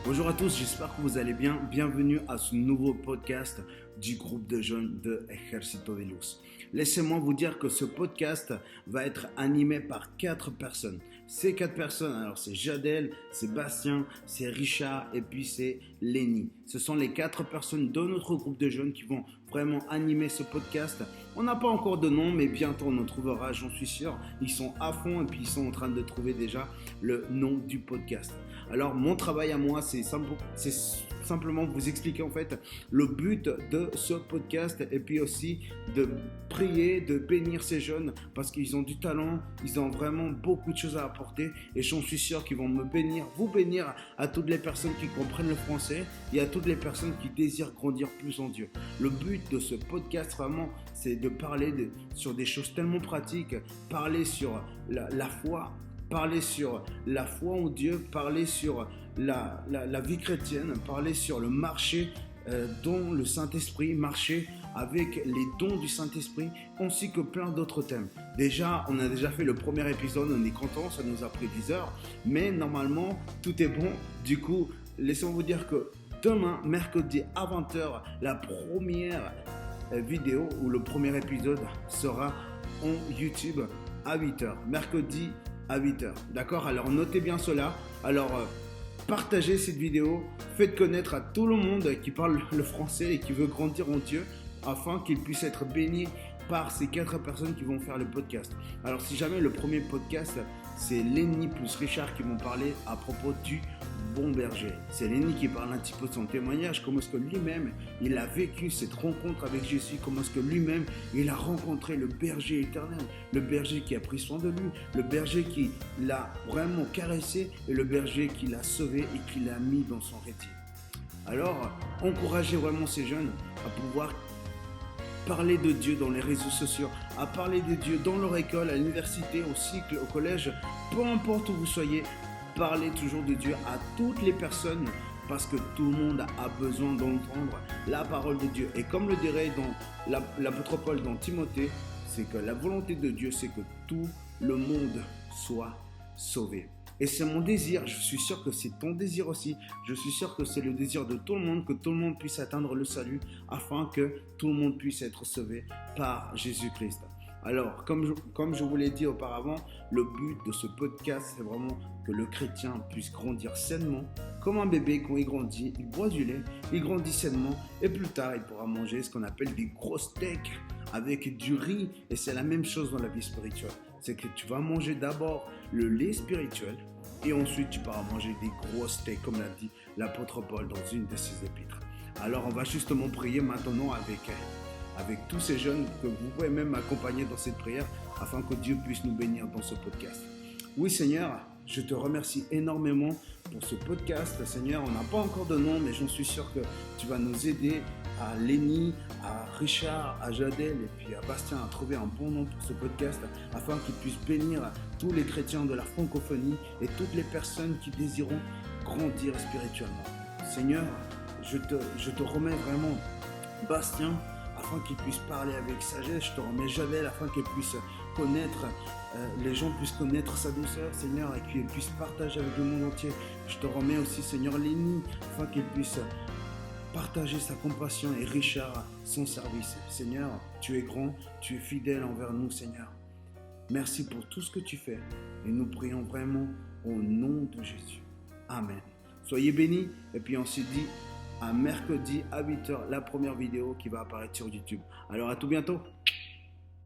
Bonjour à tous, j'espère que vous allez bien. Bienvenue à ce nouveau podcast du groupe de jeunes de Ejército de Luz. Laissez-moi vous dire que ce podcast va être animé par 4 personnes. Ces 4 personnes, alors c'est Jadel, c'est Bastien, c'est Richard et puis c'est Lenny. Ce sont les 4 personnes de notre groupe de jeunes qui vont vraiment animer ce podcast. On n'a pas encore de nom, mais bientôt on en trouvera, j'en suis sûr. Ils sont à fond et puis ils sont en train de trouver déjà le nom du podcast. Alors mon travail à moi, c'est simplement vous expliquer en fait le but de ce podcast et puis aussi de prier, de bénir ces jeunes parce qu'ils ont du talent, ils ont vraiment beaucoup de choses à apporter et j'en suis sûr qu'ils vont me bénir, vous bénir à toutes les personnes qui comprennent le français et à toutes les personnes qui désirent grandir plus en Dieu. Le but de ce podcast vraiment, c'est de parler sur des choses tellement pratiques, parler sur la foi, parler sur la foi en Dieu, parler sur la vie chrétienne, parler sur le marché dont le Saint-Esprit, marcher avec les dons du Saint-Esprit, ainsi que plein d'autres thèmes. Déjà, on a déjà fait le premier épisode, on est content, ça nous a pris 10 heures, mais normalement, tout est bon. Du coup, laissons vous dire que demain, mercredi à 20h, la première vidéo ou le premier épisode sera en YouTube à 8h. Mercredi à 8h. D'accord? Alors notez bien cela. Alors partagez cette vidéo, faites connaître à tout le monde qui parle le français et qui veut grandir en Dieu afin qu'il puisse être béni par ces 4 personnes qui vont faire le podcast. Alors si jamais le premier podcast, c'est Lenny plus Richard qui vont parler à propos du bon berger. C'est Lenny qui parle un petit peu de son témoignage, comment est-ce que lui-même il a vécu cette rencontre avec Jésus, comment est-ce que lui-même il a rencontré le berger éternel, le berger qui a pris soin de lui, le berger qui l'a vraiment caressé et le berger qui l'a sauvé et qui l'a mis dans son récit. Alors, encouragez vraiment ces jeunes à pouvoir parler de Dieu dans les réseaux sociaux, à parler de Dieu dans leur école, à l'université, au cycle, au collège, peu importe où vous soyez, parlez toujours de Dieu à toutes les personnes parce que tout le monde a besoin d'entendre la parole de Dieu. Et comme le dirait dans l'apôtre Paul dans Timothée, c'est que la volonté de Dieu, c'est que tout le monde soit sauvé. Et c'est mon désir, je suis sûr que c'est ton désir aussi, je suis sûr que c'est le désir de tout le monde, que tout le monde puisse atteindre le salut, afin que tout le monde puisse être sauvé par Jésus-Christ. Alors, comme je vous l'ai dit auparavant, le but de ce podcast, c'est vraiment que le chrétien puisse grandir sainement. Comme un bébé, quand il grandit, il boit du lait, il grandit sainement, et plus tard, il pourra manger ce qu'on appelle des gros steaks avec du riz, et c'est la même chose dans la vie spirituelle. C'est que tu vas manger d'abord le lait spirituel et ensuite tu pourras manger des gros steaks comme l'a dit l'apôtre Paul dans une de ses épîtres. Alors on va justement prier maintenant avec tous ces jeunes que vous pouvez même accompagner dans cette prière afin que Dieu puisse nous bénir dans ce podcast. Oui Seigneur, je te remercie énormément pour ce podcast. Seigneur, on n'a pas encore de nom, mais j'en suis sûr que tu vas nous aider à Lenny, à Richard, à Jadel et puis à Bastien à trouver un bon nom pour ce podcast afin qu'ils puissent bénir tous les chrétiens de la francophonie et toutes les personnes qui désireront grandir spirituellement. Seigneur, je te remets vraiment Bastien afin qu'il puisse parler avec sagesse. Je te remets Jadel afin qu'il puisse connaître, les gens puissent connaître sa douceur, Seigneur, et qu'il puisse partager avec le monde entier. Je te remets aussi, Seigneur, Lenny, afin qu'il puisse partager sa compassion et Richard son service. Seigneur, tu es grand, tu es fidèle envers nous, Seigneur. Merci pour tout ce que tu fais et nous prions vraiment au nom de Jésus. Amen. Soyez bénis et puis on se dit à mercredi à 8h la première vidéo qui va apparaître sur YouTube. Alors à tout bientôt.